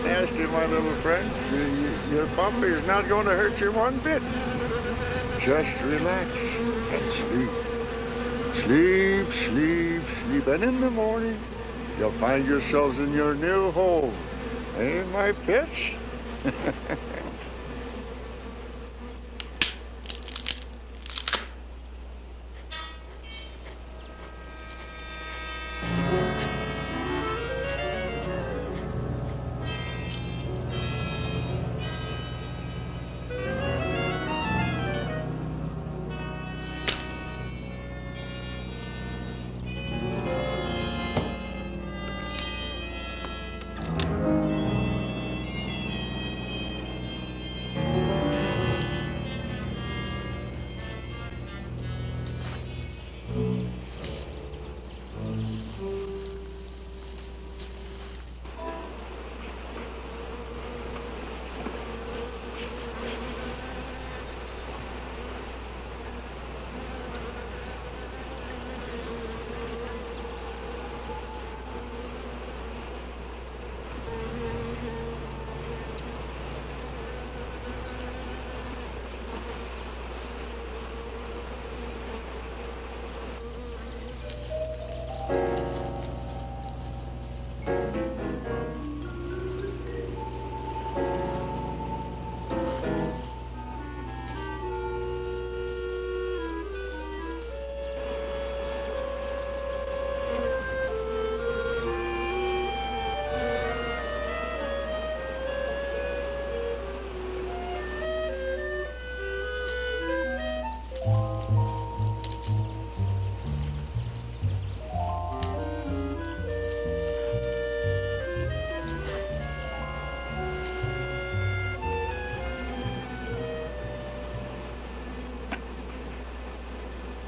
nasty, my little friend. Your puppy is not going to hurt you one bit. Just relax and sleep. Sleep, sleep, sleep. And in the morning, you'll find yourselves in your new home. Eh, my pets?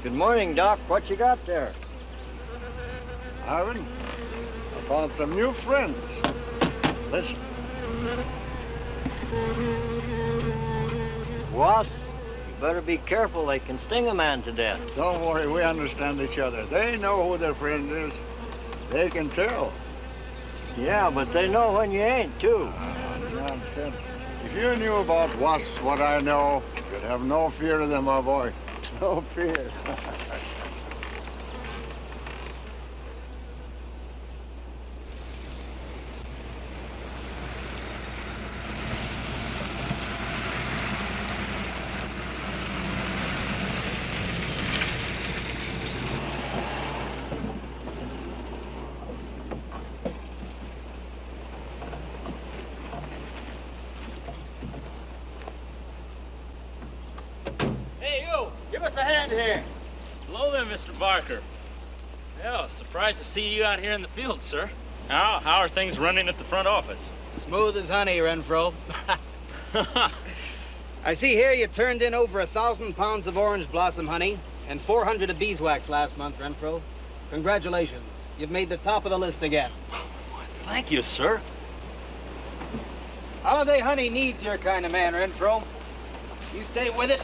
Good morning, Doc. What you got there? Ivan, I found some new friends. Listen. Wasps? You better be careful. They can sting a man to death. Don't worry, we understand each other. They know who their friend is. They can tell. Yeah, but they know when you ain't, too. Nonsense. If you knew about wasps what I know, you'd have no fear of them, my boy. No fear. Give us a hand here. Hello there, Mr. Barker. Yeah, surprised to see you out here in the field, sir. How are things running at the front office? Smooth as honey, Renfro. I see here you turned in over 1,000 pounds of orange blossom honey and 400 of beeswax last month, Renfro. Congratulations. You've made the top of the list again. Thank you, sir. Holiday honey needs your kind of man, Renfro. You stay with it,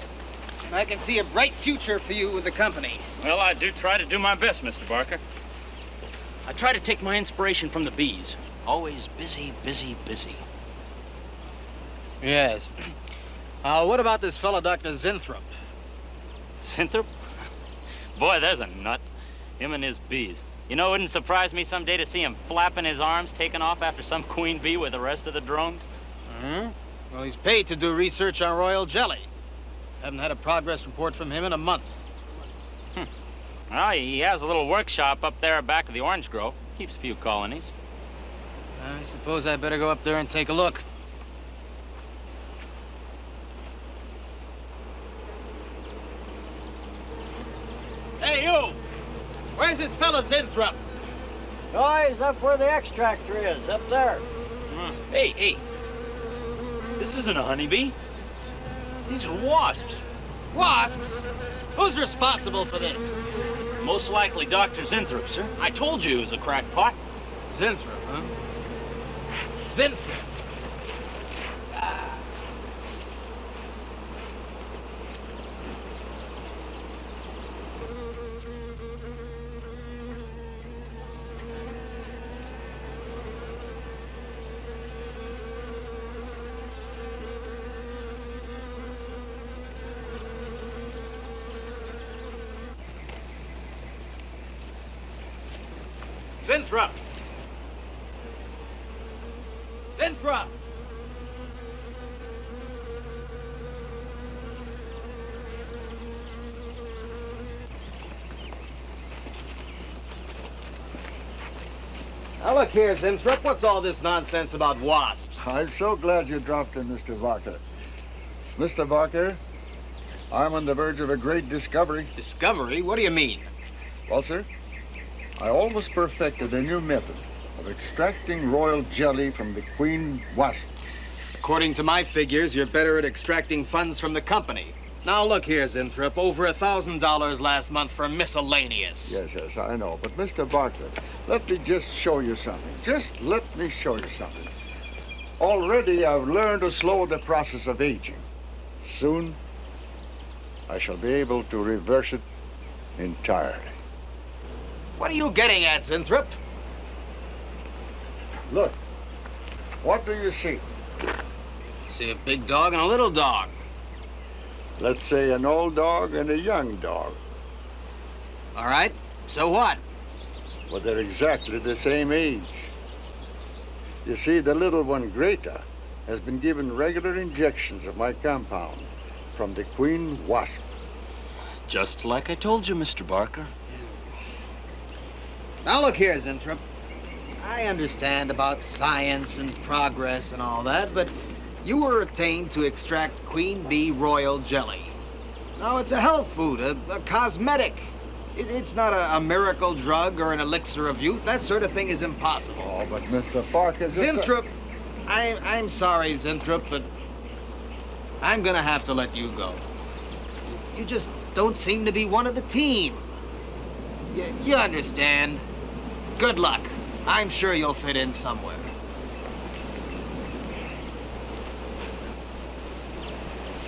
and I can see a bright future for you with the company. Well, I do try to do my best, Mr. Barker. I try to take my inspiration from the bees. Always busy, busy, busy. Yes. What about this fellow, Dr. Zinthrop? Zinthrop? Boy, there's a nut. Him and his bees. You know, it wouldn't surprise me someday to see him flapping his arms, taking off after some queen bee with the rest of the drones. Mm-hmm. Well, he's paid to do research on royal jelly. Haven't had a progress report from him in a month. Well, he has a little workshop up there back of the orange grove. Keeps a few colonies. I suppose I better go up there and take a look. Hey, you! Where's this fella Zinthrop? Oh, he's up where the extractor is, up there. Hey. This isn't a honeybee. These are wasps. Wasps? Who's responsible for this? Most likely Dr. Zinthrop, sir. I told you he was a crackpot. Zinthrop, huh? Zinthrop. Zinthrup! Zinthrup! Now look here, Zinthrup, what's all this nonsense about wasps? I'm so glad you dropped in, Mr. Barker. Mr. Barker, I'm on the verge of a great discovery. Discovery? What do you mean? Well, sir, I almost perfected a new method of extracting royal jelly from the queen wasp. According to my figures, you're better at extracting funds from the company. Now look here, Zinthrup, over $1,000 last month for miscellaneous. Yes, I know. But, Mr. Barker, let me just show you something. Just let me show you something. Already I've learned to slow the process of aging. Soon, I shall be able to reverse it entirely. What are you getting at, Zinthrup? Look, what do you see? See a big dog and a little dog. Let's say an old dog and a young dog. All right, so what? Well, they're exactly the same age. You see, the little one, Greta, has been given regular injections of my compound from the queen wasp. Just like I told you, Mr. Barker. Now look here, Zinthrup. I understand about science and progress and all that, but you were attained to extract queen bee royal jelly. Now, it's a health food, a cosmetic. It's not a miracle drug or an elixir of youth. That sort of thing is impossible. Oh, but Mr. Barker... Zinthrup, I'm sorry, Zinthrup, but I'm gonna have to let you go. You just don't seem to be one of the team. You understand. Good luck. I'm sure you'll fit in somewhere.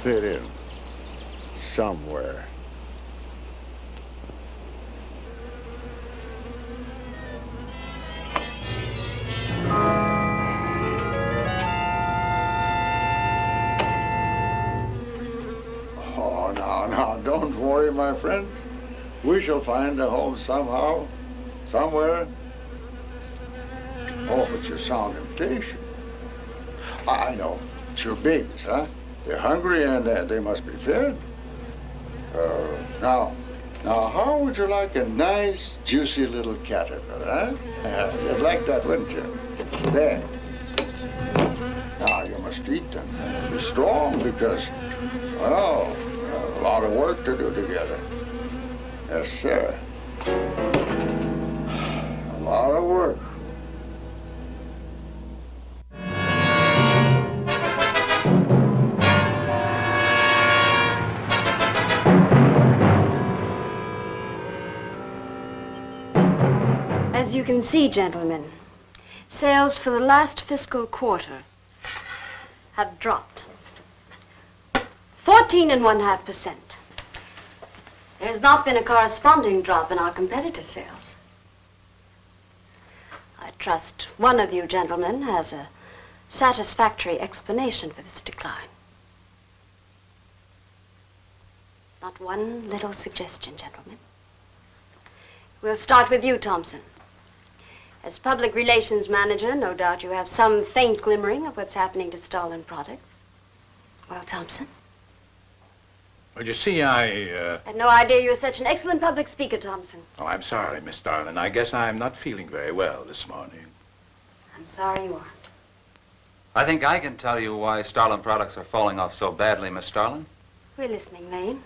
Fit in somewhere. Oh, now, don't worry, my friend. We shall find a home somehow, somewhere. Oh, but you sound impatient. I know. It's your babies, huh? They're hungry and they must be fed. Now, how would you like a nice, juicy little caterpillar, huh? You'd like that, wouldn't you? There. Now, you must eat them. Be strong because, well, a lot of work to do together. Yes, sir. A lot of work. As you can see, gentlemen, sales for the last fiscal quarter have dropped 14.5%. There has not been a corresponding drop in our competitor sales. I trust one of you gentlemen has a satisfactory explanation for this decline. Not one little suggestion, gentlemen. We'll start with you, Thompson. As public relations manager, no doubt you have some faint glimmering of what's happening to Starlin Products. Well, Thompson? Well, you see, I had no idea you were such an excellent public speaker, Thompson. Oh, I'm sorry, Miss Starlin. I guess I'm not feeling very well this morning. I'm sorry you aren't. I think I can tell you why Starlin products are falling off so badly, Miss Starlin. We're listening, Lane.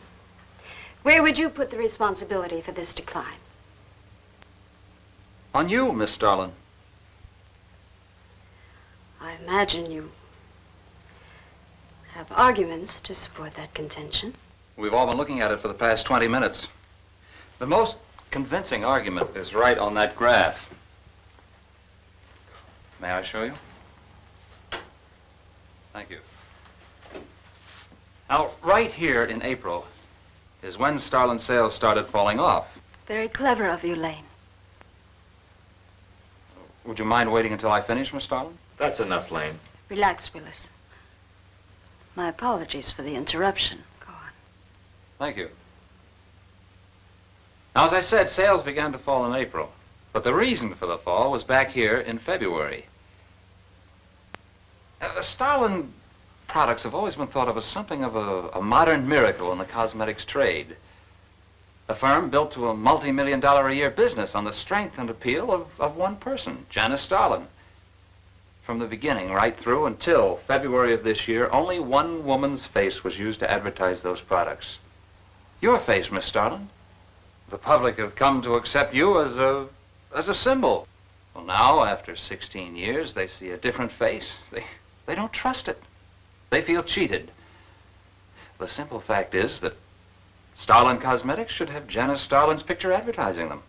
Where would you put the responsibility for this decline? On you, Miss Starlin. I imagine you have arguments to support that contention. We've all been looking at it for the past 20 minutes. The most convincing argument is right on that graph. May I show you? Thank you. Now, right here in April is when Starlin sales started falling off. Very clever of you, Lane. Would you mind waiting until I finish, Miss Starlin? That's enough, Lane. Relax, Willis. My apologies for the interruption. Go on. Thank you. Now, as I said, sales began to fall in April. But the reason for the fall was back here in February. Stalin products have always been thought of as something of a modern miracle in the cosmetics trade. A firm built to a multi-million-dollar-a-year business on the strength and appeal of one person, Janice Stalin. From the beginning, right through until February of this year, only one woman's face was used to advertise those products. Your face, Miss Stalin. The public have come to accept you as a symbol. Well, now, after 16 years, they see a different face. They don't trust it. They feel cheated. The simple fact is that Stalin Cosmetics should have Janice Stalin's picture advertising them.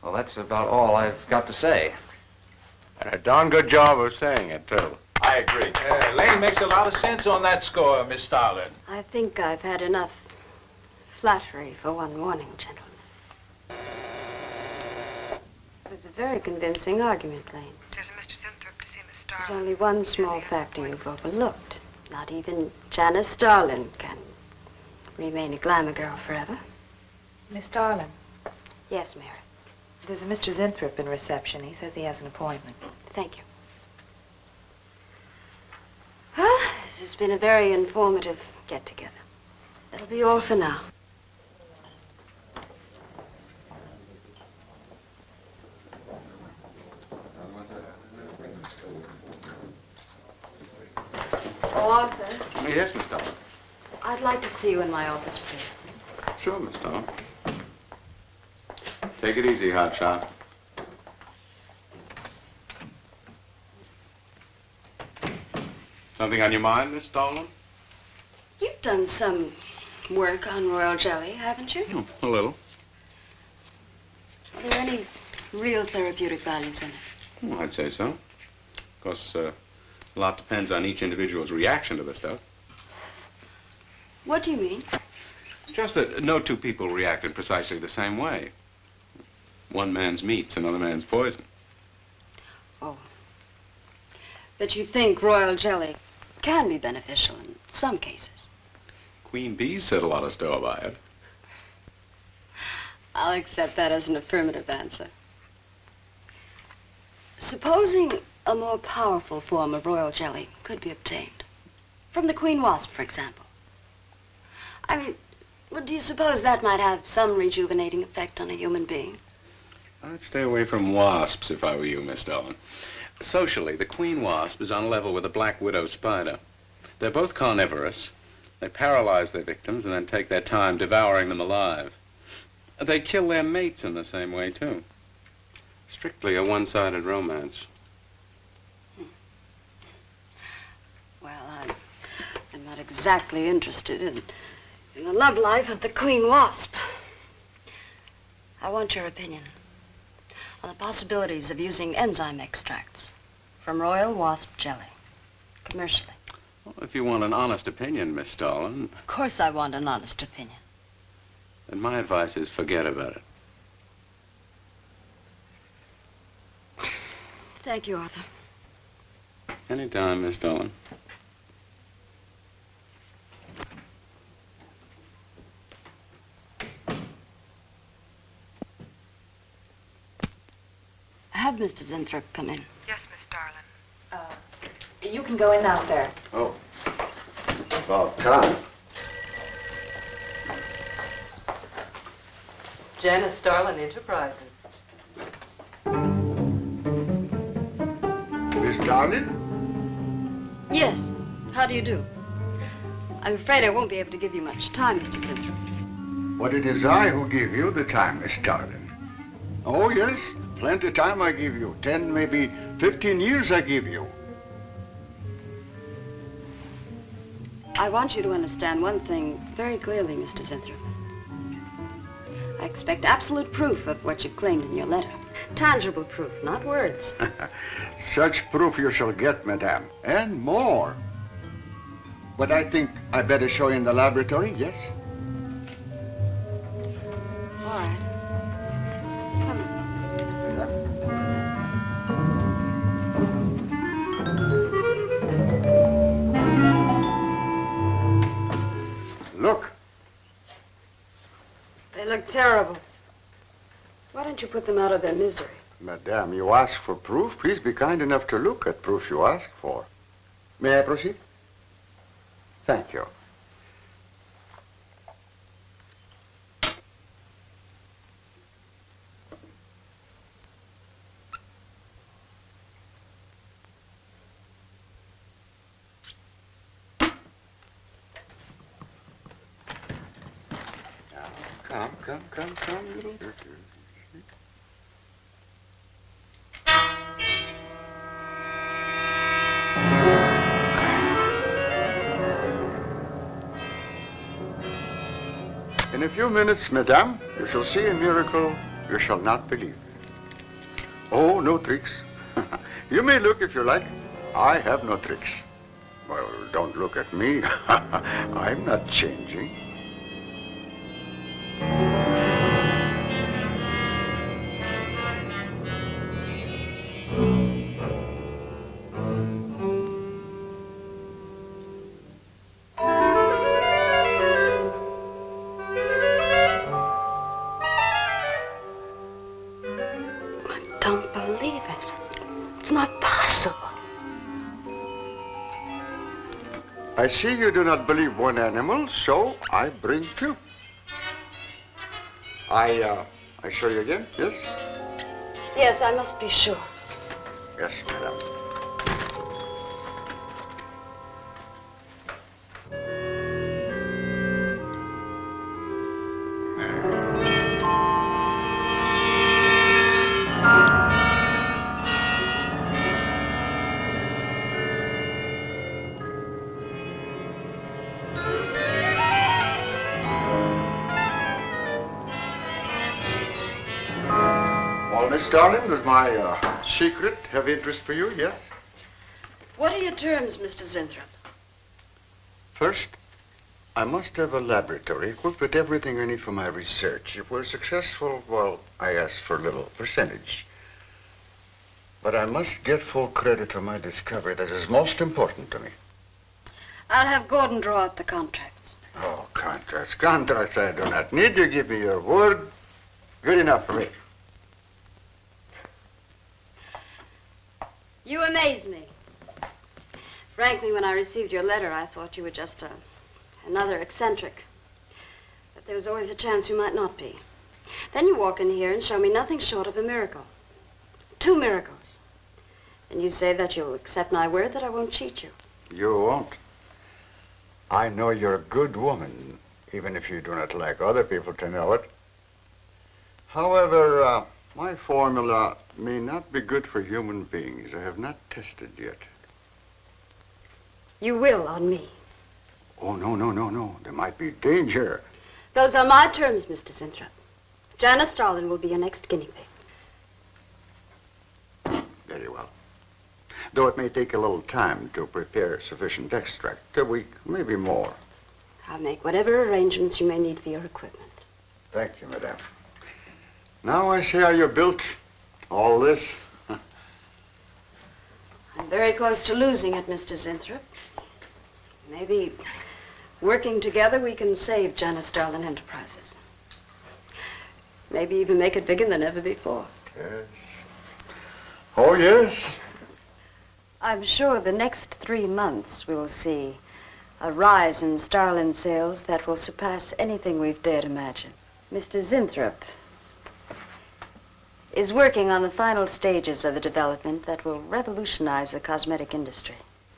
Well, that's about all I've got to say. And a darn good job of saying it, too. I agree. Lane makes a lot of sense on that score, Miss Stalin. I think I've had enough flattery for one morning, gentlemen. It was a very convincing argument, Lane. There's a Mr. Zinthrop to see Miss There's Starlin. only one small factor you've overlooked. Not even Janice Starlin can remain a glamour girl forever. Miss Starlin, Yes, Mary. there's a Mr. Zinthrop in reception. He says he has an appointment. Thank you. Well, this has been a very informative get-together. That'll be all for now. Oh, Arthur, Yes, Miss Stalin. I'd like to see you in my office, please. Sure, Miss Stalin. Take it easy, hotshot. Something on your mind, Miss Stalin? You've done some work on royal jelly, haven't you? A little. Are there any real therapeutic values in it? Well, I'd say so. Of course, a lot depends on each individual's reaction to the stuff. What do you mean? Just that no two people react in precisely the same way. One man's meat's another man's poison. Oh. But you think royal jelly can be beneficial in some cases? Queen bees set a lot of store by it. I'll accept that as an affirmative answer. Supposing a more powerful form of royal jelly could be obtained. From the queen wasp, for example. I mean, well, do you suppose that might have some rejuvenating effect on a human being? I'd stay away from wasps if I were you, Miss Stalin. Socially, the queen wasp is on a level with the black widow spider. They're both carnivorous. They paralyze their victims and then take their time devouring them alive. They kill their mates in the same way, too. Strictly a one-sided romance. Well, I'm not exactly interested in the love life of the queen wasp. I want your opinion on the possibilities of using enzyme extracts from royal wasp jelly, commercially. Well, if you want an honest opinion, Miss Stalin, Of course I want an honest opinion. then my advice is forget about it. Thank you, Arthur. Anytime, Miss Stalin. Have Mr. Zinthrop come in. Yes, Miss Starlin. You can go in now, Sarah. Oh, about time. Janice Starlin Enterprises. Miss Darling? Yes. How do you do? I'm afraid I won't be able to give you much time, Mr. Zinthrop. But it is I who give you the time, Miss Darling. Oh, yes. Plenty time I give you. 10, maybe 15 years I give you. I want you to understand one thing very clearly, Mr. Zinthrop. I expect absolute proof of what you claimed in your letter. Tangible proof, not words. Such proof you shall get, madame, and more. But I think I better show you in the laboratory, yes? All right. Come. Look. They look terrible. Why don't you put them out of their misery? Madame, you ask for proof. Please be kind enough to look at proof you ask for. May I proceed? Thank you. Now, come, little dirty. In a few minutes, madame, you shall see a miracle you shall not believe. Oh, no tricks. You may look if you like. I have no tricks. Well, don't look at me. I'm not changing. Don't believe it. It's not possible. I see you do not believe one animal, so I bring two. I show you again, yes? Yes, I must be sure. Yes, madame. Well, Miss Darling, does my secret have interest for you, yes? What are your terms, Mr. Zinthrop? First, I must have a laboratory equipped with everything I need for my research. If we're successful, well, I ask for a little percentage. But I must get full credit for my discovery. That is most important to me. I'll have Gordon draw up the contracts. Oh, contracts. Contracts I do not need. You give me your word. Good enough for me. You amaze me. Frankly, when I received your letter, I thought you were just another eccentric. But there was always a chance you might not be. Then you walk in here and show me nothing short of a miracle. 2 miracles. And you say that you'll accept my word that I won't cheat you. You won't. I know you're a good woman, even if you do not like other people to know it. However, my formula may not be good for human beings. I have not tested yet. You will on me. Oh, no. There might be danger. Those are my terms, Mr. Zinthrop. Janice Starlin will be your next guinea pig. Very well. Though it may take a little time to prepare sufficient extract, a week, maybe more. I'll make whatever arrangements you may need for your equipment. Thank you, madame. Now I see how you built all this. I'm very close to losing it, Mr. Zinthrop. Maybe working together we can save Janice Starlin Enterprises. Maybe even make it bigger than ever before. Yes. Oh, yes. I'm sure the next 3 months we'll see a rise in Starlin sales that will surpass anything we've dared imagine. Mr. Zinthrop is working on the final stages of a development that will revolutionize the cosmetic industry.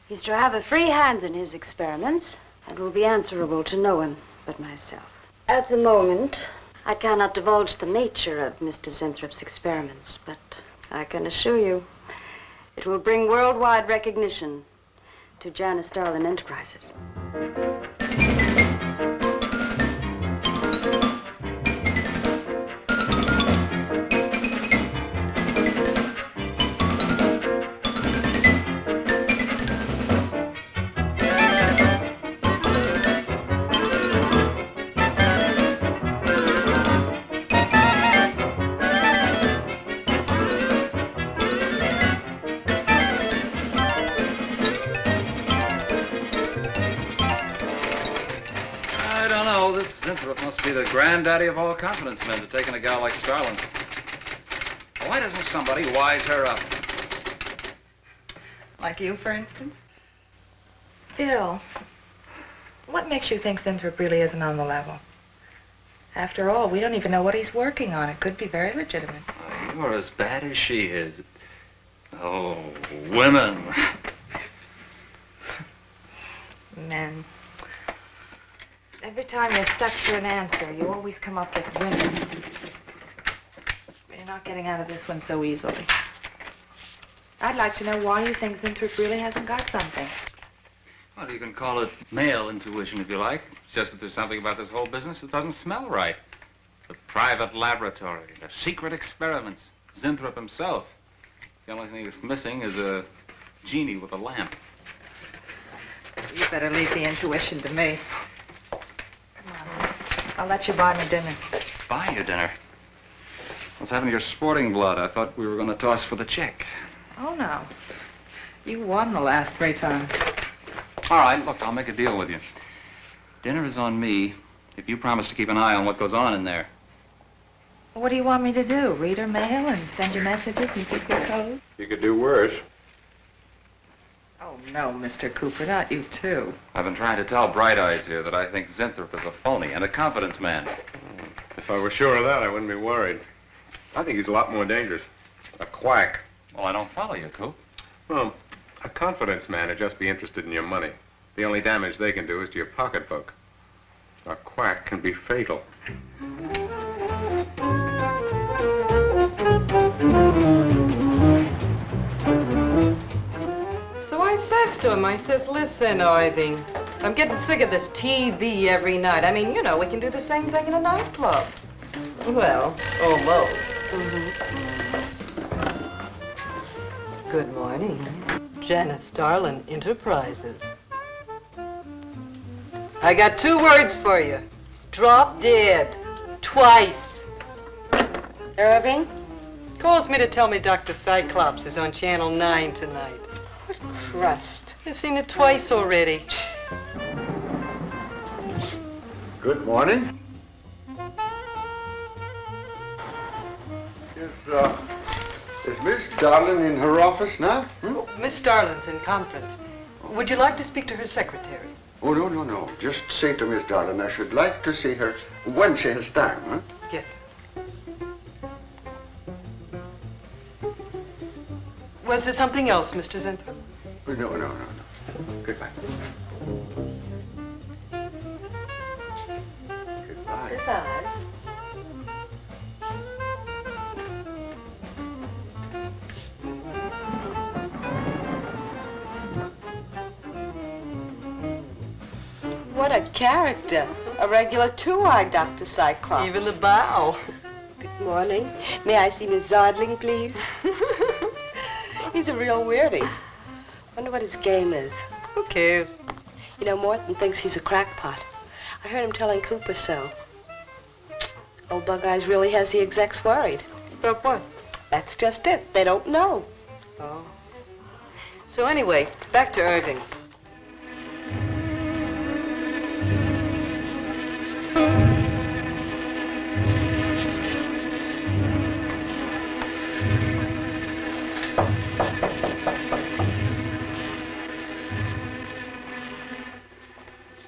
He's to have a free hand in his experiments and will be answerable to no one but myself. At the moment, I cannot divulge the nature of Mr. Zinthrop's experiments, but I can assure you it will bring worldwide recognition to Janice Starlin Enterprises. Must be the granddaddy of all confidence men to take in a gal like Starlin. Why doesn't somebody wise her up? Like you, for instance? Bill, what makes you think Sinthrop really isn't on the level? After all, we don't even know what he's working on. It could be very legitimate. You're as bad as she is. Oh, women. Men. Every time you're stuck for an answer, you always come up with women. You're not getting out of this one so easily. I'd like to know why you think Sinthrop really hasn't got something. Well, you can call it male intuition if you like. It's just that there's something about this whole business that doesn't smell right. The private laboratory, the secret experiments, Sinthrop himself. The only thing that's missing is a genie with a lamp. You better leave the intuition to me. Come on. I'll let you buy me dinner. Buy you dinner? What's happened to your sporting blood? I thought we were going to toss for the check. Oh, no. You won the last 3 times. All right, look, I'll make a deal with you. Dinner is on me if you promise to keep an eye on what goes on in there. What do you want me to do? Read her mail and send you messages in secret code? You could do worse. Oh, no, Mr. Cooper, not you, too. I've been trying to tell Bright Eyes here that I think Sinthrop is a phony and a confidence man. If I were sure of that, I wouldn't be worried. I think he's a lot more dangerous. A quack. Well, I don't follow you, Coop. Well, a confidence man would just be interested in your money. The only damage they can do is to your pocketbook. A quack can be fatal. So I says to him, I says, listen, Irving, I'm getting sick of this TV every night. I mean, you know, we can do the same thing in a nightclub. Well, almost. Good morning. Janice Starlin Enterprises. I got 2 words for you. Drop dead. Twice. Irving? Calls me to tell me Dr. Cyclops is on Channel 9 tonight. What crust? You've seen it twice already. Good morning. Is Miss Darlin in her office now? Miss Starlin's in conference. Would you like to speak to her secretary? Oh, no. Just say to Miss Darlin I should like to see her when she has time, huh? Yes. Was there something else, Mr. Sinthrop? No. Goodbye. Goodbye. Goodbye. What a character. A regular 2-eyed Dr. Cyclops. Even the bow. Good morning. May I see Miss Zodling, please? He's a real weirdie. Wonder what his game is. Who cares? You know, Morton thinks he's a crackpot. I heard him telling Cooper so. Old Bug Eyes really has the execs worried. About what? That's just it. They don't know. Oh. So anyway, back to Irving.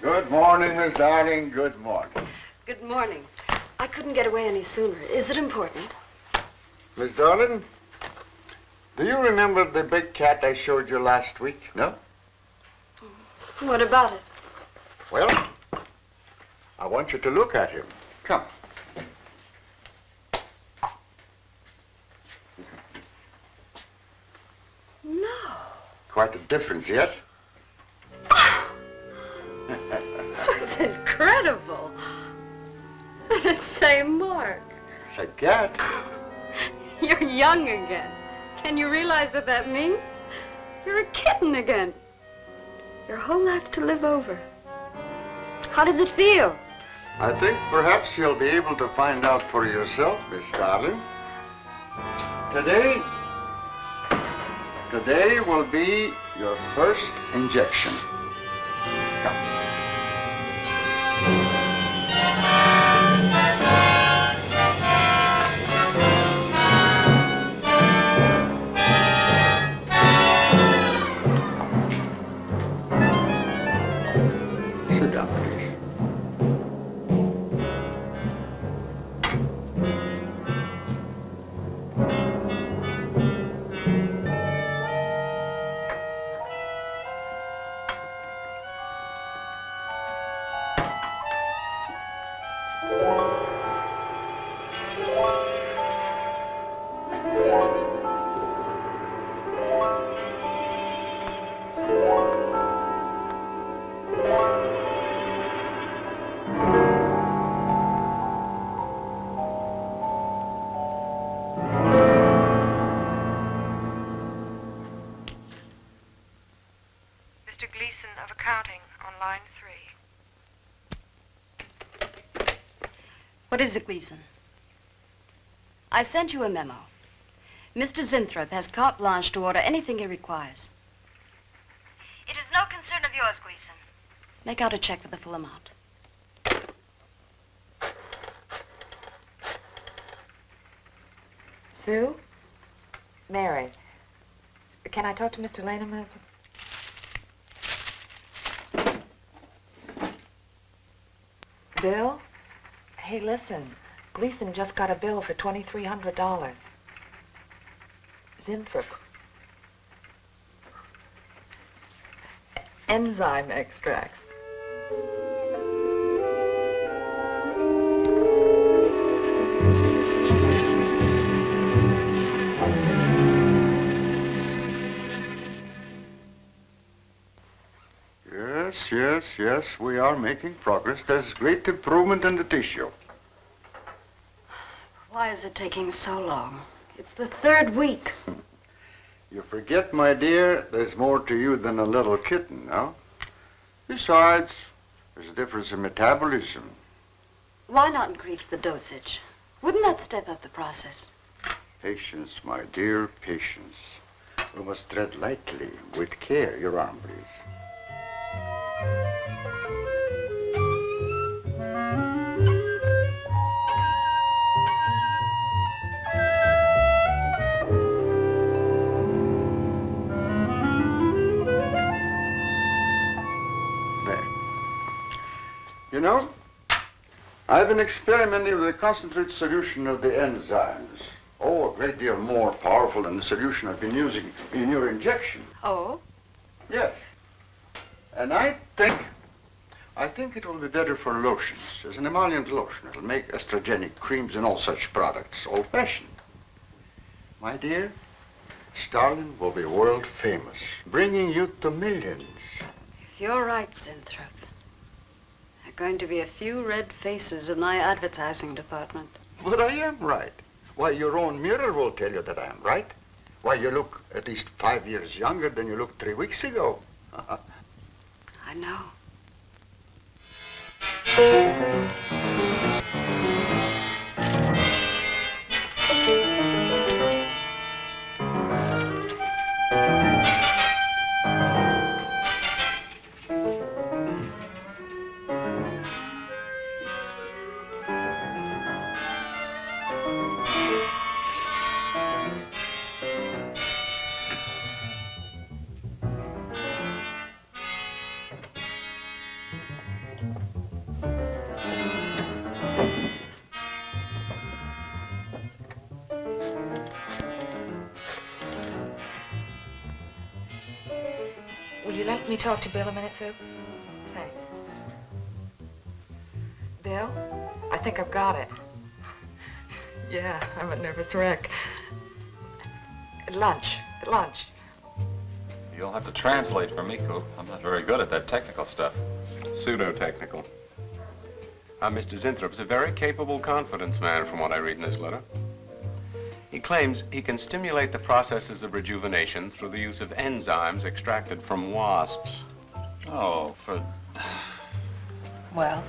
Good morning, Miss Darling. Good morning. Good morning. I couldn't get away any sooner. Is it important? Miss Darlin, do you remember the big cat I showed you last week? No? What about it? Well, I want you to look at him. Come. No. Quite a difference, yes? That's incredible. The same mark. It's a cat. You're young again. Can you realize what that means? You're a kitten again. Your whole life to live over. How does it feel? I think perhaps you'll be able to find out for yourself, Miss Darling. Today will be your first injection. Come. Mr. Gleason of accounting on line 3. What is it, Gleason? I sent you a memo. Mr. Zinthrop has carte blanche to order anything he requires. It is no concern of yours, Gleason. Make out a check for the full amount. Sue? Mary. Can I talk to Mr. Lane a minute? Bill? Hey, listen. Gleason just got a bill for $2,300. Zinthrop. Enzyme extracts. Yes, we are making progress. There's great improvement in the tissue. Why is it taking so long? It's the 3rd week. You forget, my dear, there's more to you than a little kitten, no? Besides, there's a difference in metabolism. Why not increase the dosage? Wouldn't that step up the process? Patience, my dear, patience. We must tread lightly, with care. Your arm, please. You know, I've been experimenting with a concentrated solution of the enzymes. Oh, a great deal more powerful than the solution I've been using in your injection. Oh? Yes. And I think it will be better for lotions, as an emollient lotion. It'll make estrogenic creams and all such products old-fashioned. My dear, Stalin will be world famous, bringing youth to millions. If you're right, Zinthrop, there are going to be a few red faces in my advertising department. But I am right. Why, your own mirror will tell you that I am right. Why, you look at least 5 years younger than you looked 3 weeks ago. I know. Will you let me talk to Bill a minute, Sue? Thanks. Bill, I think I've got it. Yeah, I'm a nervous wreck. At lunch. You'll have to translate for me, Coop. I'm not very good at that technical stuff. Pseudo-technical. Mr. Zinthrup's a very capable confidence man, from what I read in this letter. He claims he can stimulate the processes of rejuvenation through the use of enzymes extracted from wasps. Oh, for... Well,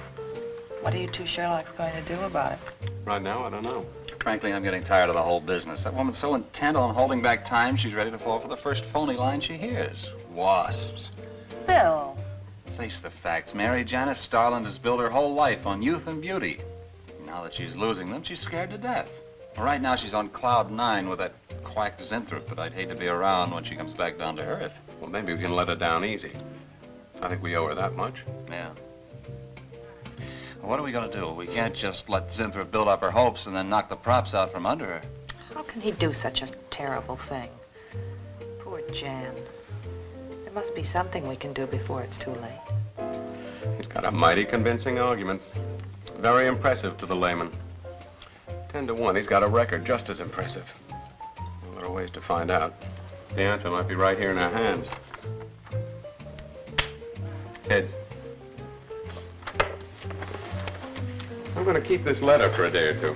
what are you two Sherlocks going to do about it? Right now, I don't know. Frankly, I'm getting tired of the whole business. That woman's so intent on holding back time, she's ready to fall for the first phony line she hears. Wasps. Bill. Face the facts, Mary Janice Starland has built her whole life on youth and beauty. Now that she's losing them, she's scared to death. Well, right now, she's on cloud 9 with that quack Zinthrop, but I'd hate to be around when she comes back down to earth. Well, maybe we can let her down easy. I think we owe her that much. Yeah. Well, what are we going to do? We can't just let Zinthrop build up her hopes and then knock the props out from under her. How can he do such a terrible thing? Poor Jan. There must be something we can do before it's too late. He's got a mighty convincing argument. Very impressive to the layman. 10 to 1, he's got a record just as impressive. Well, there are ways to find out. The answer might be right here in our hands. Heads. I'm going to keep this letter for a day or two.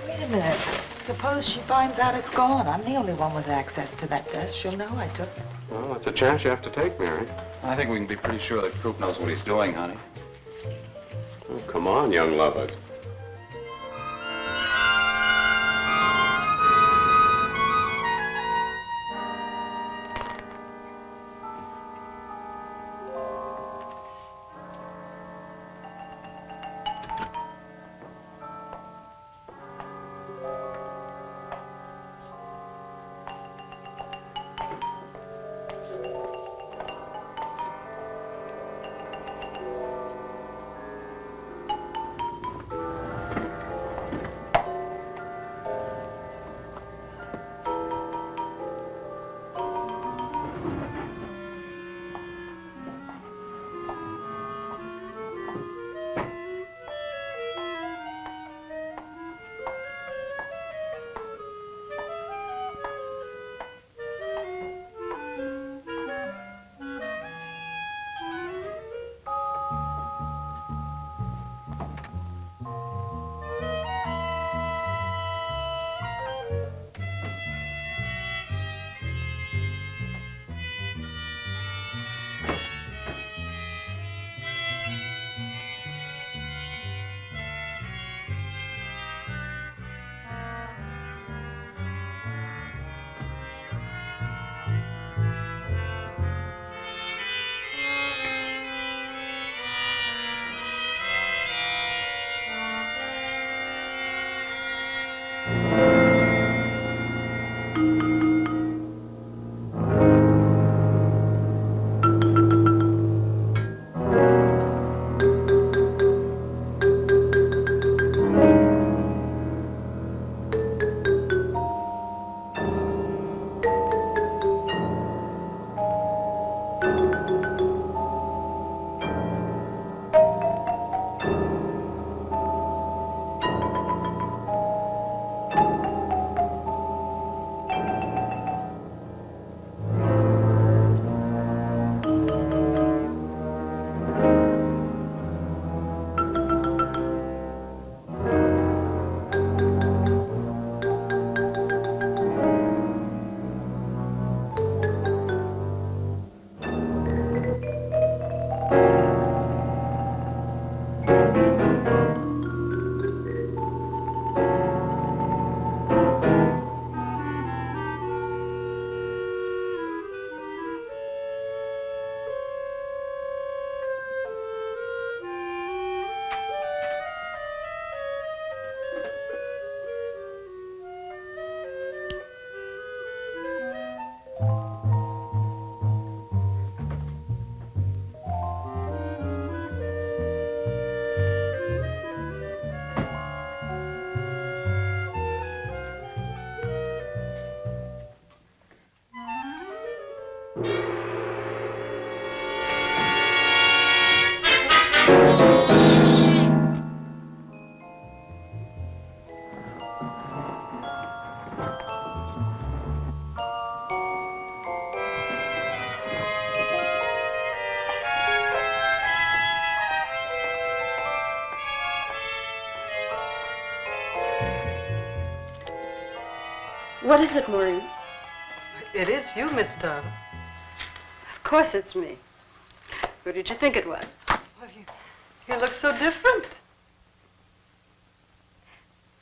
Wait a minute. Suppose she finds out it's gone. I'm the only one with access to that desk. She'll know I took it. Well, that's a chance you have to take, Mary. I think we can be pretty sure that Coop knows what he's doing, honey. Oh, come on, young lovers. What is it, Maureen? It is you, Miss Darling. Of course it's me. Who did you think it was? Well, you look so different.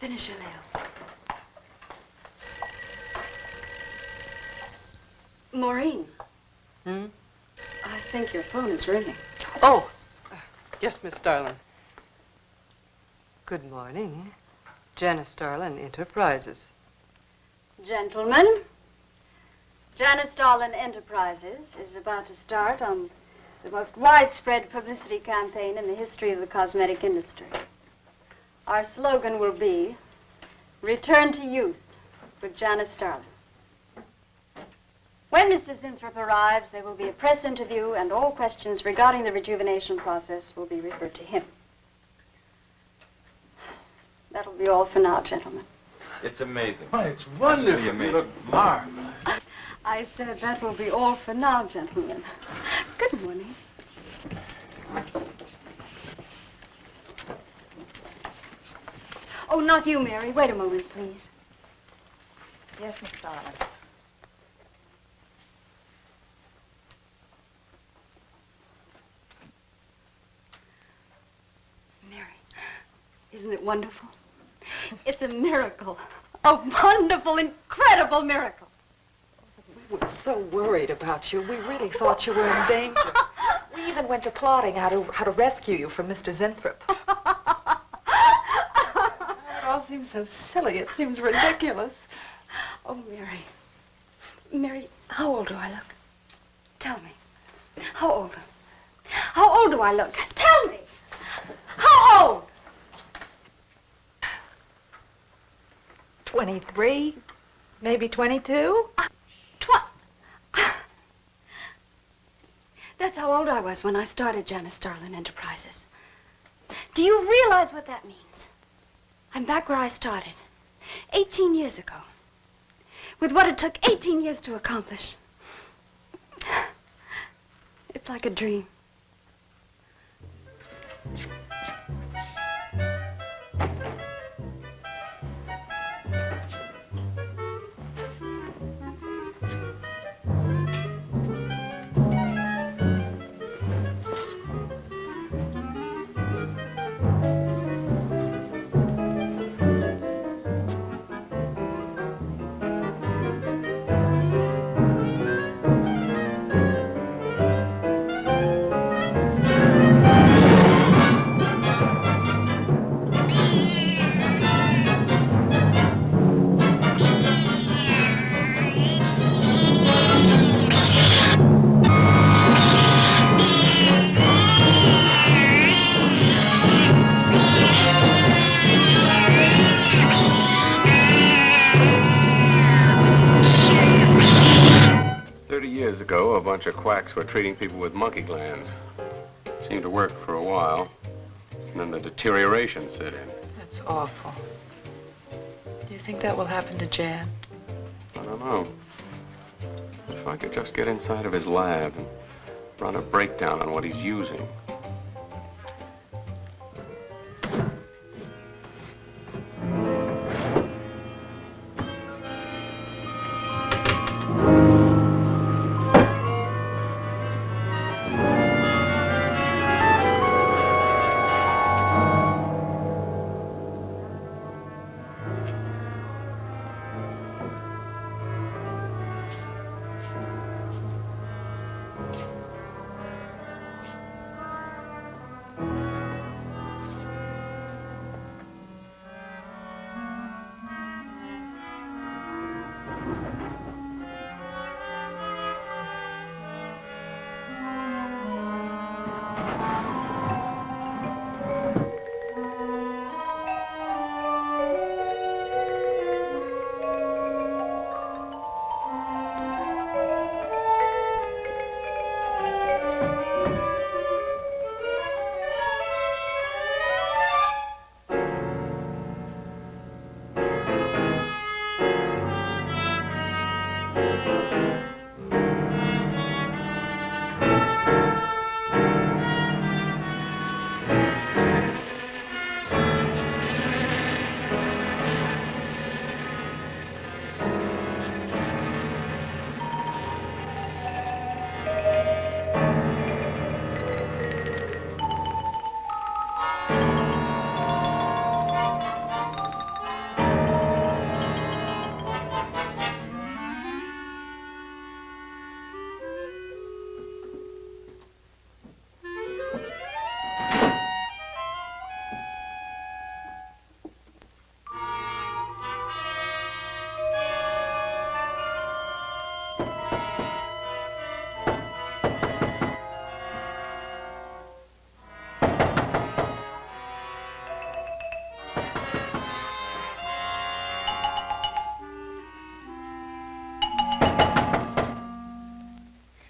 Finish your nails. Maureen. Hmm? I think your phone is ringing. Oh, yes, Miss Starlin. Good morning. Janice Starlin, Enterprises. Gentlemen, Janice Starlin Enterprises is about to start on the most widespread publicity campaign in the history of the cosmetic industry. Our slogan will be, Return to Youth with Janice Starlin. When Mr. Sinthrop arrives, there will be a press interview, and all questions regarding the rejuvenation process will be referred to him. That'll be all for now, gentlemen. It's amazing. Oh, it's wonderful. You look marvelous. I said that will be all for now, gentlemen. Good morning. Oh, not you, Mary. Wait a moment, please. Yes, Miss Starling. Mary, isn't it wonderful? It's a miracle. A wonderful, incredible miracle. We were so worried about you. We really thought you were in danger. We even went to plotting how to rescue you from Mr. Zinthrop. It all seems so silly. It seems ridiculous. Oh, Mary. Mary, how old do I look? Tell me. How old? How old do I look? Tell me. How old? 23, maybe 22. That's how old I was when I started Janice Starlin Enterprises. Do you realize what that means? I'm back where I started, 18 years ago, with what it took 18 years to accomplish. It's like a dream. Years ago, a bunch of quacks were treating people with monkey glands. Seemed to work for a while, and then the deterioration set in. That's awful. Do you think that will happen to Jan? I don't know. If I could just get inside of his lab and run a breakdown on what he's using.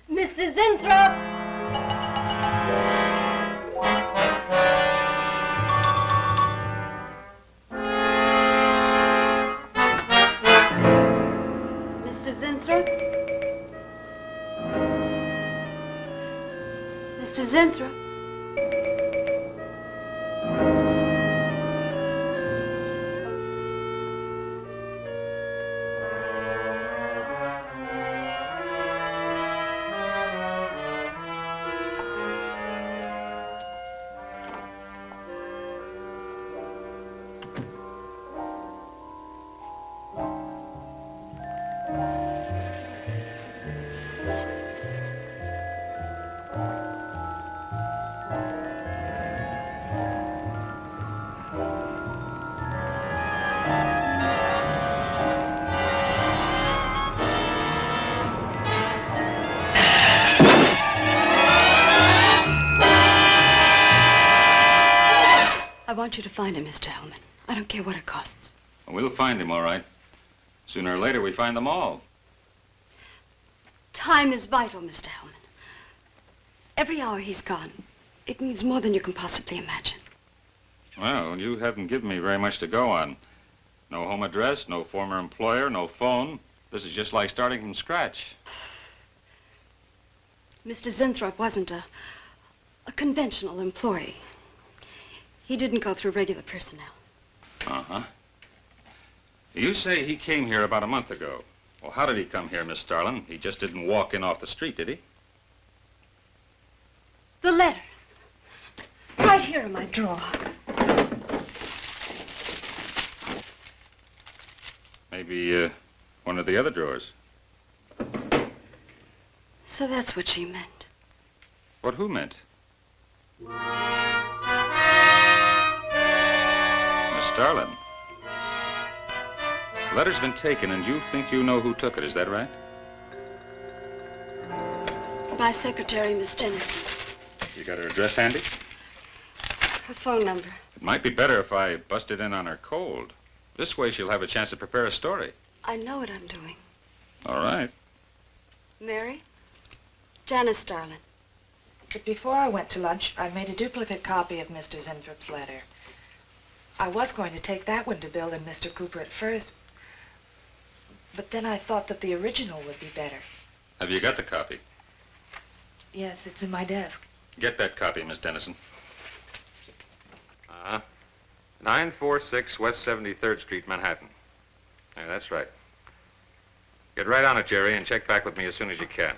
Mr. Zinthrop! Mr. Zinthrop? Mr. Zinthrop? want you to find him, Mr. Hellman. I don't care what it costs. We'll find him, all right. Sooner or later, we find them all. Time is vital, Mr. Hellman. Every hour he's gone, it means more than you can possibly imagine. Well, you haven't given me very much to go on. No home address, no former employer, no phone. This is just like starting from scratch. Mr. Zinthorpe wasn't a conventional employee. He didn't go through regular personnel. Uh-huh. You say he came here about a month ago. Well, how did he come here, Miss Starlin? He just didn't walk in off the street, did he? The letter. Right here in my drawer. Maybe, one of the other drawers. So that's what she meant. What who meant? Miss Starlin. The letter's been taken, and you think you know who took it, is that right? My secretary, Miss Dennison. You got her address handy? Her phone number. It might be better if I busted in on her cold. This way she'll have a chance to prepare a story. I know what I'm doing. All right. Mary? Janice Starlin. But before I went to lunch, I made a duplicate copy of Mr. Zinthorpe's letter. I was going to take that one to Bill and Mr. Cooper at first, but then I thought that the original would be better. Have you got the copy? Yes, it's in my desk. Get that copy, Miss Dennison. 946 West 73rd Street, Manhattan. Yeah, that's right. Get right on it, Jerry, and check back with me as soon as you can.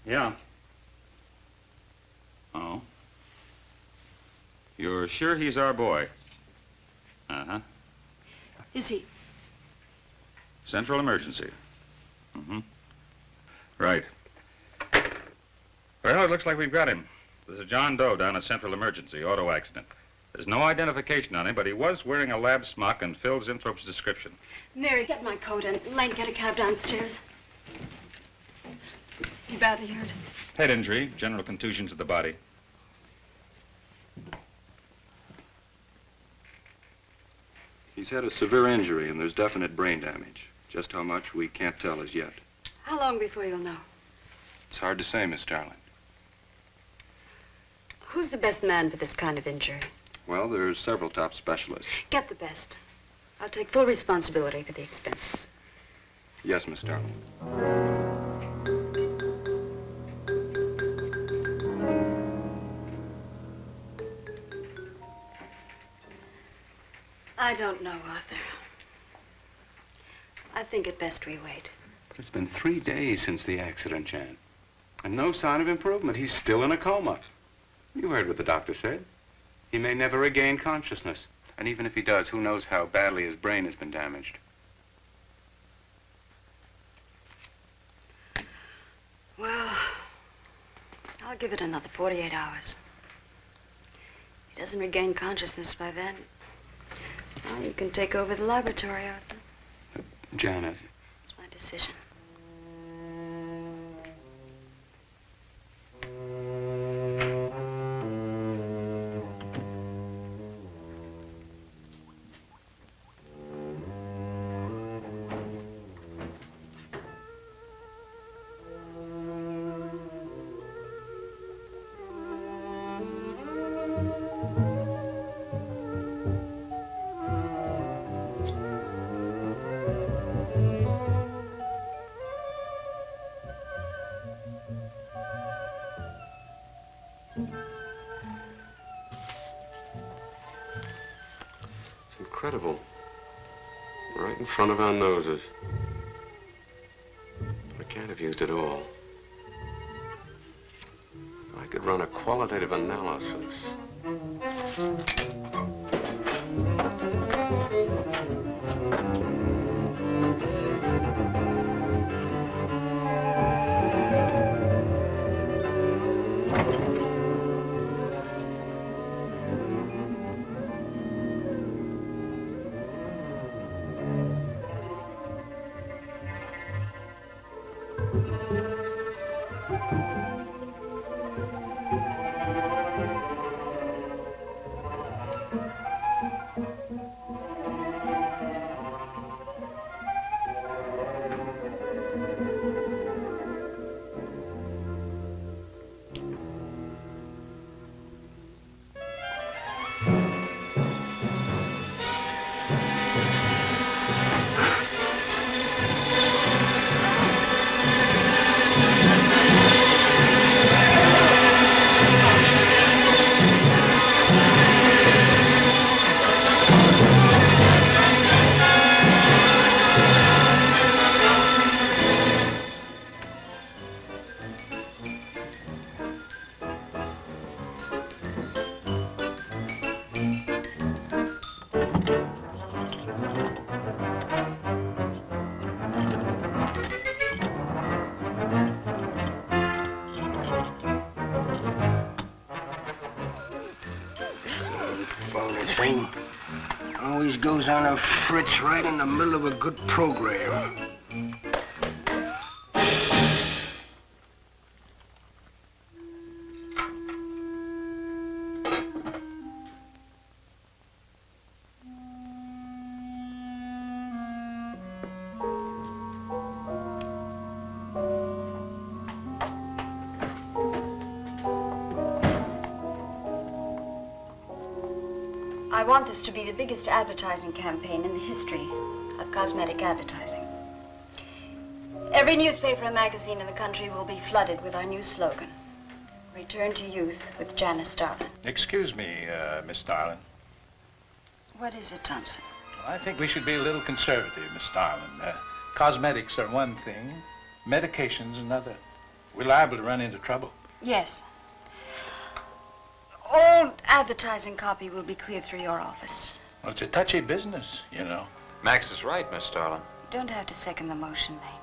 Yeah. Oh. You're sure he's our boy? Uh-huh. Is he? Central emergency. Mm-hmm. Right. Well, it looks like we've got him. There's a John Doe down at Central Emergency, auto accident. There's no identification on him, but he was wearing a lab smock and Phil Zinthorpe's description. Mary, get my coat and Len, get a cab downstairs. Is he badly hurt? Head injury, general contusion to the body. He's had a severe injury and there's definite brain damage. Just how much, we can't tell as yet. How long before you'll know? It's hard to say, Miss Starlin. Who's the best man for this kind of injury? Well, there's several top specialists. Get the best. I'll take full responsibility for the expenses. Yes, Miss Darling. I don't know, Arthur. I think it best we wait. But it's been 3 days since the accident, Jan. And no sign of improvement. He's still in a coma. You heard what the doctor said. He may never regain consciousness. And even if he does, who knows how badly his brain has been damaged. Well, I'll give it another 48 hours. If he doesn't regain consciousness by then, well, you can take over the laboratory, Arthur. Jan, It's my decision. Incredible. Right in front of our noses. I can't have used it all. I could run a qualitative analysis. Thing always goes on a fritz right in the middle of a good program. I want this to be the biggest advertising campaign in the history of cosmetic advertising. Every newspaper and magazine in the country will be flooded with our new slogan, Return to Youth with Janice Darling. Excuse me, Miss Darling. What is it, Thompson? I think we should be a little conservative, Miss Darling. Cosmetics are one thing, medications another. We're liable to run into trouble. Yes. All advertising copy will be cleared through your office. Well, it's a touchy business, you know. Max is right, Miss Darling. You don't have to second the motion, Lane.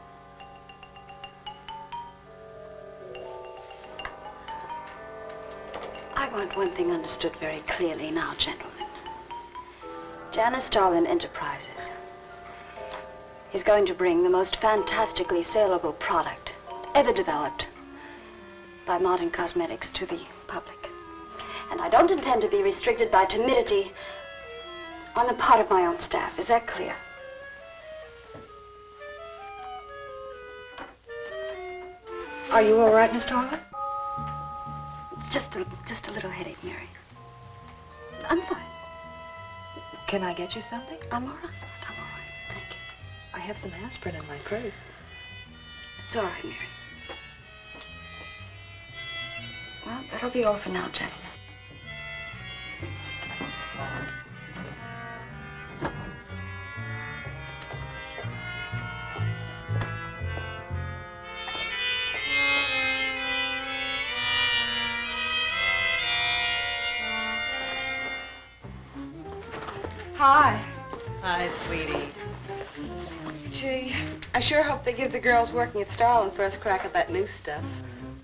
I want one thing understood very clearly now, gentlemen. Janice Darling Enterprises is going to bring the most fantastically saleable product ever developed by modern cosmetics to the public. And I don't intend to be restricted by timidity on the part of my own staff. Is that clear? Are you all right, Miss Darling? It's just a little headache, Mary. I'm fine. Can I get you something? I'm all right. I'm all right. Thank you. I have some aspirin in my purse. It's all right, Mary. Well, that'll be all for now, gentlemen. Hi. Hi, sweetie. Gee, I sure hope they give the girls working at Starlin first crack at that new stuff.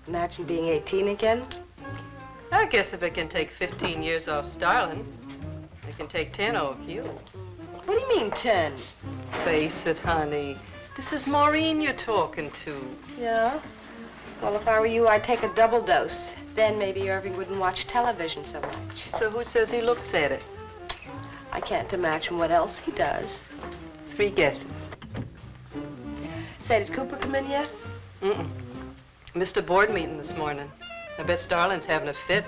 Imagine being 18 again. I guess if it can take 15 years off Starlin, it can take 10 off you. What do you mean, 10? Face it, honey. This is Maureen you're talking to. Yeah? Well, if I were you, I'd take a double dose. Then maybe Irving wouldn't watch television so much. So who says he looks at it? I can't imagine what else he does. 3 guesses. Say, did Cooper come in yet? Mm-mm. Missed a board meeting this morning. I bet Starlin's having a fit.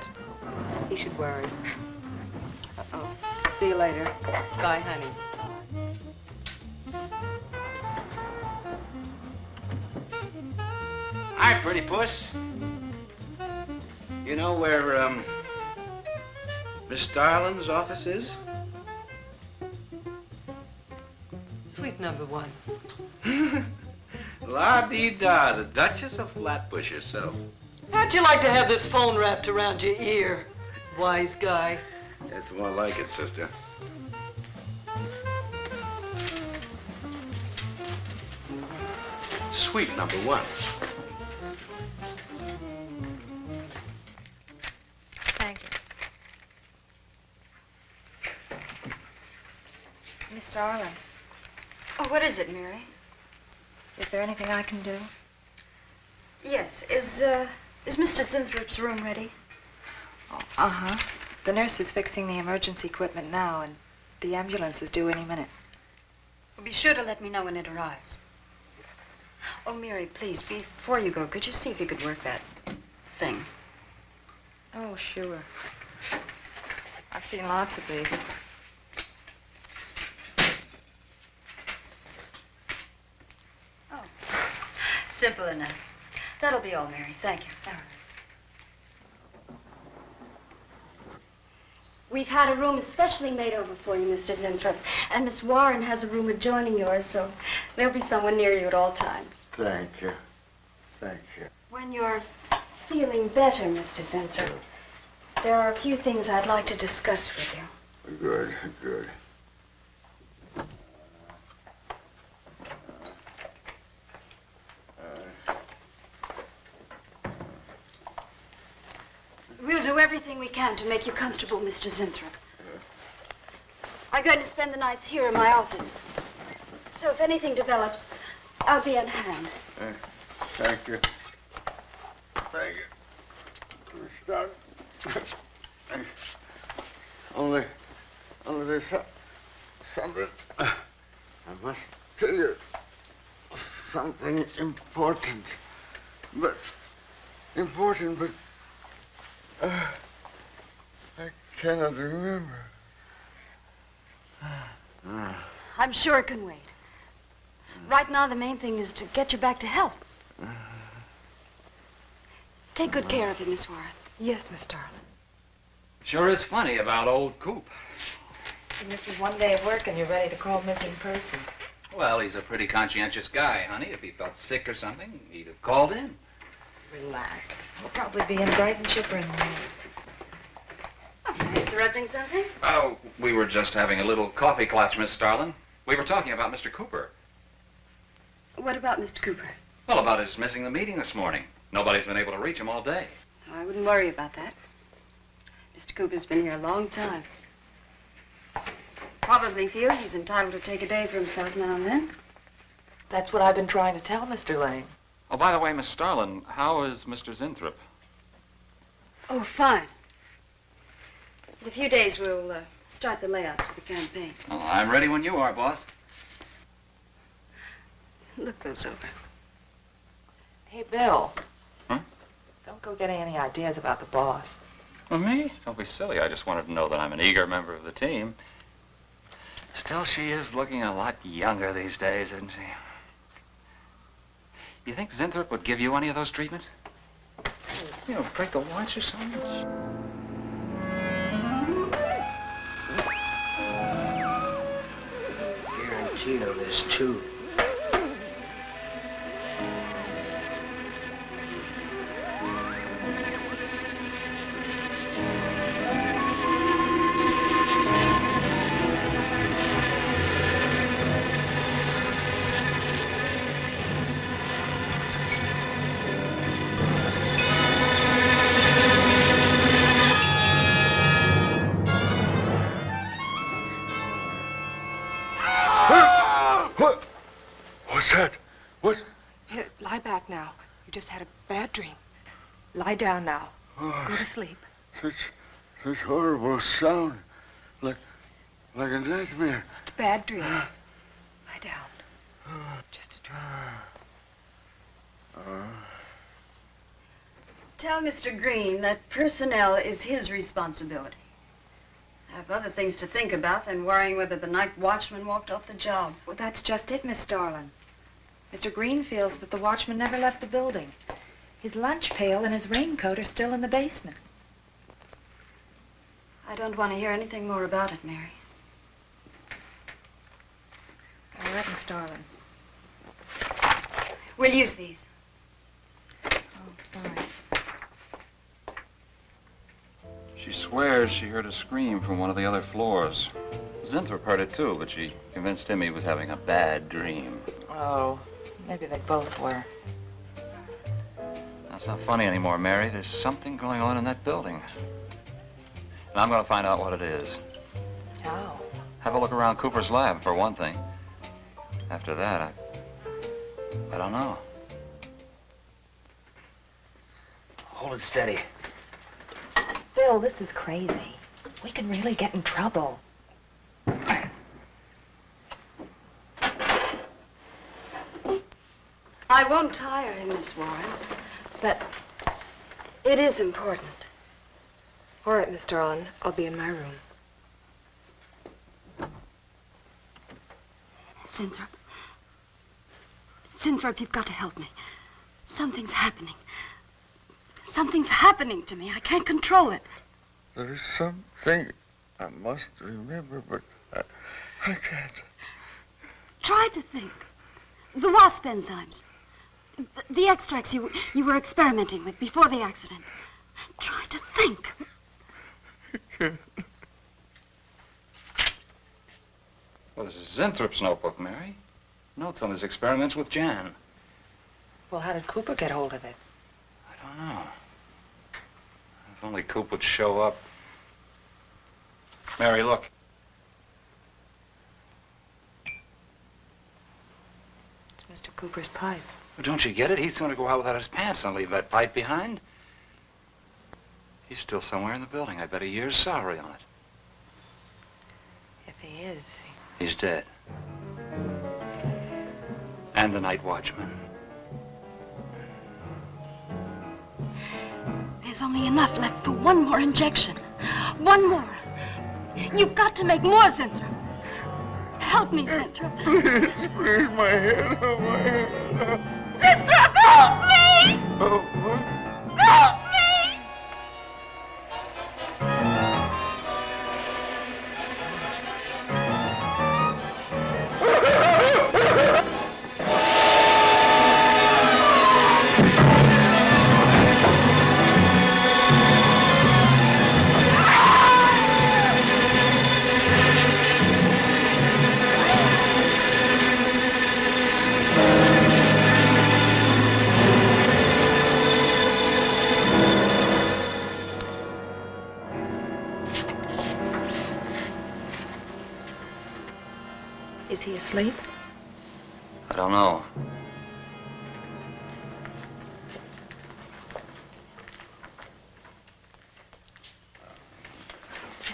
He should worry. Uh-oh. See you later. Bye, honey. Hi, pretty puss. You know where, Miss Starlin's office is? Suite number 1. La-dee-da, the Duchess of Flatbush herself. How'd you like to have this phone wrapped around your ear, wise guy? It's more like it, sister. Suite number 1. Thank you. Miss Starlin, Oh, what is it, Mary? is there anything I can do? Yes. Is Mr. Zinthrop's room ready? Oh, uh-huh. The nurse is fixing the emergency equipment now, and the ambulance is due any minute. Well, be sure to let me know when it arrives. Oh, Mary, please, before you go, could you see if you could work that thing? Oh, sure. I've seen lots of these. Oh, simple enough. That'll be all, Mary. Thank you. We've had a room especially made over for you, Mr. Zinthrop. And Miss Warren has a room adjoining yours, so there'll be someone near you at all times. Thank you. Thank you. When you're feeling better, Mr. Zinthrop, there are a few things I'd like to discuss with you. Good, good. We'll do everything we can to make you comfortable, Mr. Zinthrop. I'm going to spend the nights here in my office. So if anything develops, I'll be on hand. Thank you. Thank you. We start. Only there's something. I must tell you something important. But I cannot remember. I'm sure it can wait. Right now, the main thing is to get you back to health. Take good care of him, Miss Warren. Yes, Miss Starlin. Sure is funny about old Coop. You miss his one day of work and you're ready to call missing persons. Well, he's a pretty conscientious guy, honey. If he felt sick or something, he'd have called in. Relax. He'll probably be in bright and chipper in the morning. Oh, am I interrupting something? Oh, we were just having a little coffee clutch, Miss Starlin. We were talking about Mr. Cooper. What about Mr. Cooper? Well, about his missing the meeting this morning. Nobody's been able to reach him all day. Oh, I wouldn't worry about that. Mr. Cooper's been here a long time. Probably feels he's entitled to take a day for himself now and then. That's what I've been trying to tell Mr. Lane. Oh, by the way, Miss Starlin, how is Mr. Zinthrop? Oh, fine. In a few days, we'll start the layouts for the campaign. Oh, I'm ready when you are, boss. Look those over. Hey, Bill. Huh? Don't go getting any ideas about the boss. Well, me? Don't be silly. I just wanted to know that I'm an eager member of the team. Still, she is looking a lot younger these days, isn't she? You think Zinthrop would give you any of those treatments? You know, break the watch or something? Guarantee of this, too. What's that? What? Here, lie back now. You just had a bad dream. Lie down now. Oh, Go to sleep. Such horrible sound. Like a nightmare. Just a bad dream. Lie down. Just a dream. Tell Mr. Green that personnel is his responsibility. I have other things to think about than worrying whether the night watchman walked off the job. Well, that's just it, Miss Starlin. Mr. Green feels that the watchman never left the building. His lunch pail and his raincoat are still in the basement. I don't want to hear anything more about it, Mary. All right, Miss Starlin. We'll use these. Oh, fine. She swears she heard a scream from one of the other floors. Zinthrop heard it too, but she convinced him he was having a bad dream. Oh, maybe they both were. That's not funny anymore, Mary. There's something going on in that building. And I'm going to find out what it is. How? Have a look around Cooper's lab, for one thing. After that, I don't know. Hold it steady. Bill, this is crazy. We could really get in trouble. I won't tire him, Miss Warren, but it is important. All right, Miss Starlin. I'll be in my room. Zinthrop. Zinthrop, you've got to help me. Something's happening. Something's happening to me. I can't control it. There is something I must remember, but I can't. Try to think. The WASP enzymes. The extracts you were experimenting with before the accident. Try to think. Well, this is Zinthrop's notebook, Mary. Notes on his experiments with Jan. Well, how did Cooper get hold of it? I don't know. If only Coop would show up. Mary, look. It's Mr. Cooper's pipe. Well, don't you get it? He's going to go out without his pants and leave that pipe behind. He's still somewhere in the building. I bet a year's salary on it. If he is, He's dead. And the night watchman. There's only enough left for one more injection. One more. You've got to make more, Zinthrop. Help me, Zinthrop. Please, my head, oh, my head. Zinthrop, help me! Oh, what? Help me! is he asleep? I don't know.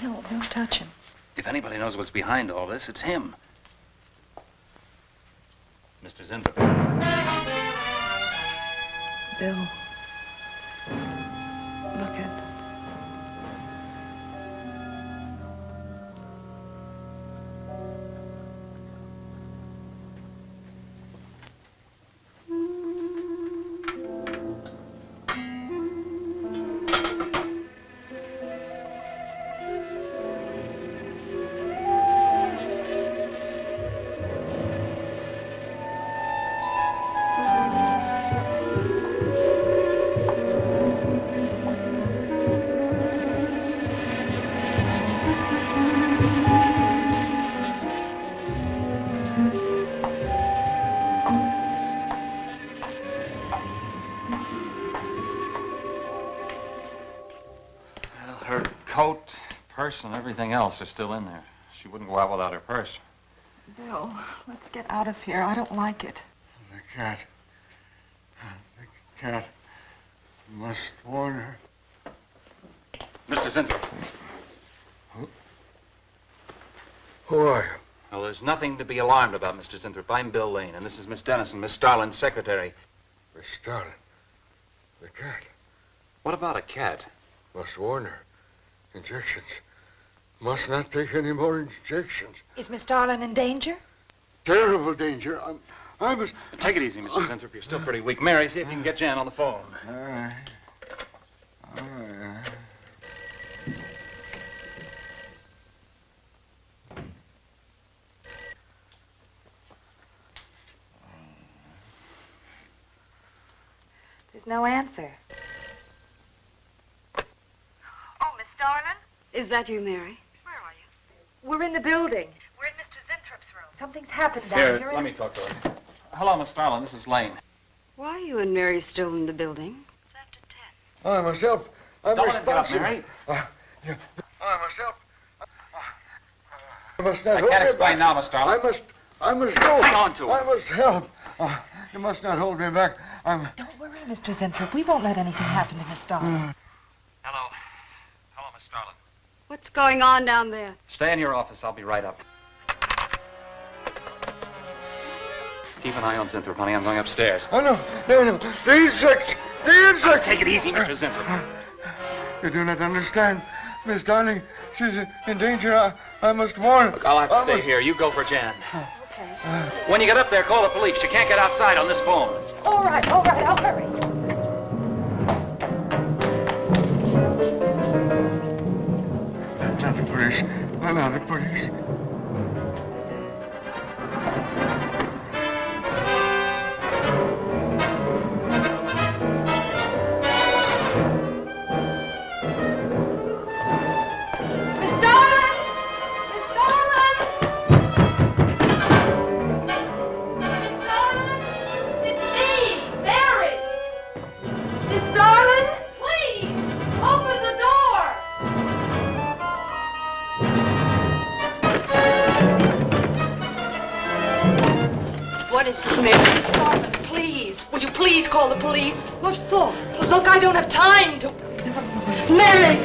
No, don't touch him. If anybody knows what's behind all this, it's him. Mr. Zinthrop. Bill. Look at... purse and everything else are still in there. She wouldn't go out without her purse. Bill, let's get out of here. I don't like it. The cat. The cat. You must warn her. Mr. Zinthrop. Who are you? Well, there's nothing to be alarmed about, Mr. Zinthrop. I'm Bill Lane, and this is Miss Dennison, Miss Starlin's secretary. Miss Starlin. The cat. What about a cat? Must warn her. Injections. Must not take any more injections. Is Miss Starlin in danger? Terrible danger. I must... Take it easy, Mr. Zinthrop. You're still pretty weak. Mary, see if you can get Jan on the phone. All right. All right. There's no answer. Oh, Miss Starlin? Is that you, Mary? Where are you? We're in the building. We're in Mr. Zinthrop's room. Something's happened down Here, here. let me talk to her. Hello, Miss Starlin. This is Lane. Why are you and Mary still in the building? It's after 10. I must help. I'm Don't let it get up, responsible. Mary. Yeah. I must help. I must not I hold can't me explain back. now, Miss Starlin. I must go. Hang on to her. I must help. You must not hold me back. Don't worry, Mr. Zinthrop. We won't let anything happen to Miss Starlin. Hello. Hello, Miss Starlin. What's going on down there? Stay in your office. I'll be right up. Keep an eye on Zinthrop, honey. I'm going upstairs. Oh, no. The insects. The insects. Take it easy, Mr. Zinthrop. You do not understand. Miss Darling, she's in danger. I must warn her. Look, I'll have to stay here. You go for Jan. Okay. When you get up there, call the police. You can't get outside on this phone. All right, I'll hurry. Not the police. Not the police. What is it, Mary Starlin, please. Will you please call the police? What for? Look, I don't have time to... Mary!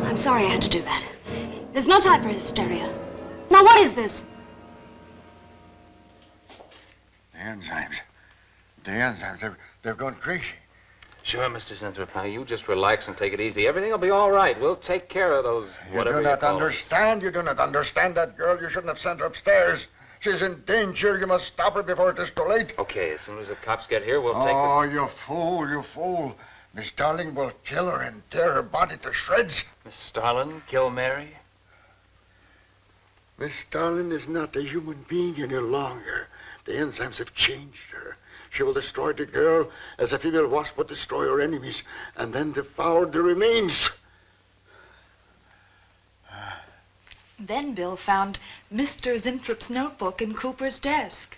I'm sorry I had to do that. There's no time for hysteria. Now, what is this? The enzymes. They've gone crazy. Sure, Mr. Zinthrop. Now, you just relax and take it easy. Everything will be all right. We'll take care of those, whatever You do not call them. understand. You do not understand that girl. You shouldn't have sent her upstairs. She's in danger. You must stop her before it is too late. Okay, as soon as the cops get here, we'll take Oh, you fool. Miss Darling will kill her and tear her body to shreds. Miss Starlin, kill Mary? Miss Darling is not a human being any longer. The enzymes have changed her. She will destroy the girl as a female wasp would destroy her enemies, and then devour the remains. Then Bill found Mr. Zinthrop's notebook in Cooper's desk.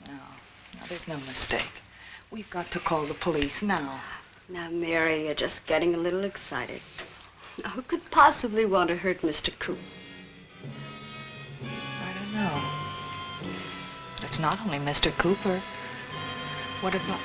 No, there's no mistake. We've got to call the police now. Now, Mary, you're just getting a little excited. Now, who could possibly want to hurt Mr. Coop? I don't know. It's not only Mr. Cooper. What about...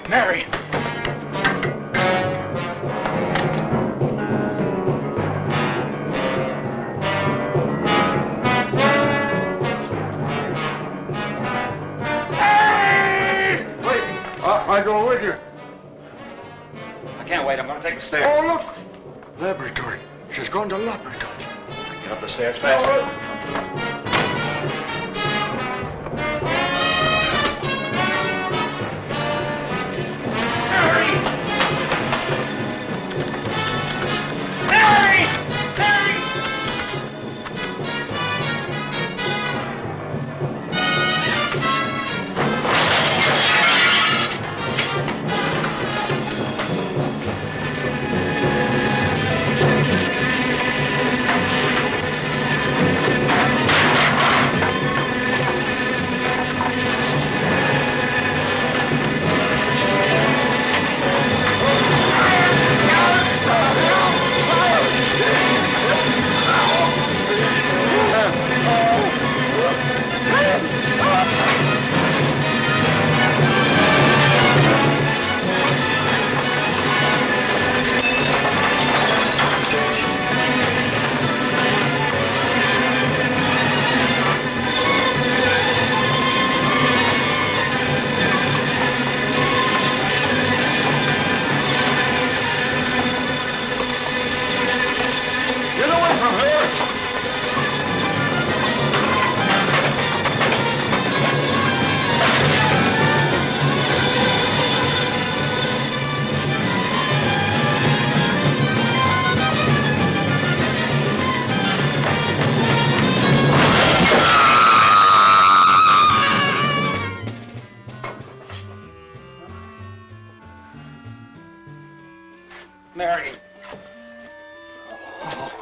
Mary! I go with you. I can't wait. I'm going to take the stairs. Oh, look! Laboratory. She's gone to laboratory. Get up the stairs fast. Oh.